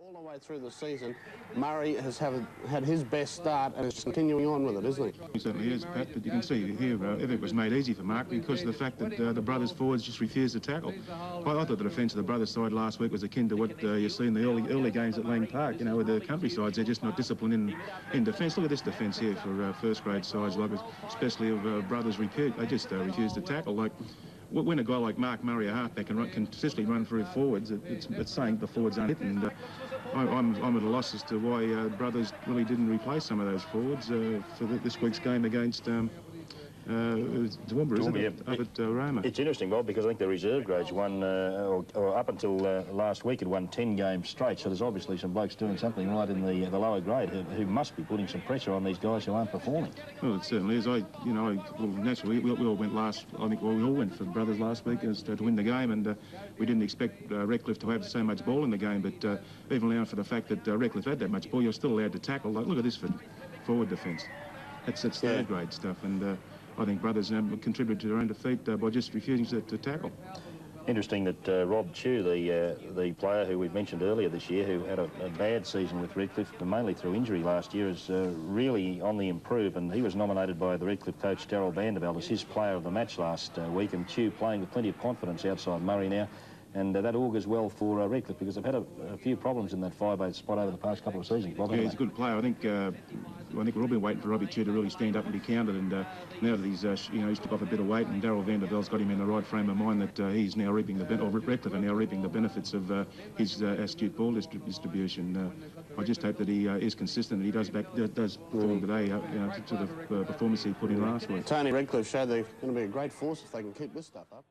All the way through the season, Murray has had his best start and is continuing on with it, isn't he? He certainly is, Pat, but you can see here it was made easy for Mark because of the fact that the brothers' forwards just refused to tackle. I thought the defence of the brothers' side last week was akin to what you see in the early games at Lang Park, you know, with the countrysides. They're just not disciplined in defence. Look at this defence here for first-grade sides, like especially of brothers' repute. They just refuse to tackle. Like, when a guy like Mark Murray, a halfback, can consistently run through forwards, it's saying the forwards aren't hit. And I'm at a loss as to why brothers really didn't replace some of those forwards for this week's game against Toowoomba, isn't it? Up at Roma. It's interesting, Bob, because I think the reserve grades won, or up until last week, had won 10 games straight. So there's obviously some blokes doing something right in the lower grade who must be putting some pressure on these guys who aren't performing. Well, it certainly is. Well, naturally, we all went last. I think we all went for brothers last week to win the game, and we didn't expect Redcliffe to have so much ball in the game. But even allowing for the fact that Redcliffe had that much ball, you're still allowed to tackle. Like, look at this for forward defence. That's third grade stuff, and I think brothers contributed to their own defeat by just refusing to tackle. Interesting that Rob Chew, the player who we've mentioned earlier this year, who had a bad season with Redcliffe, mainly through injury last year, is really on the improve, and he was nominated by the Redcliffe coach Darryl Vanderveld as his player of the match last week, and Chew playing with plenty of confidence outside Murray now. And that augurs well for Redcliffe, because they've had a few problems in that 5/8 spot over the past couple of seasons. Bob, yeah, he's a good player. I think we've all been waiting for Robbie Chew to really stand up and be counted. And now that he's took off a bit of weight, and Darryl Vanderveld's got him in the right frame of mind, that he's now reaping Redcliffe are now reaping the benefits of his astute ball distribution. I just hope that he is consistent and he does perform today, to the performance he put in last week. Tony, Redcliffe showed they're going to be a great force if they can keep this stuff up.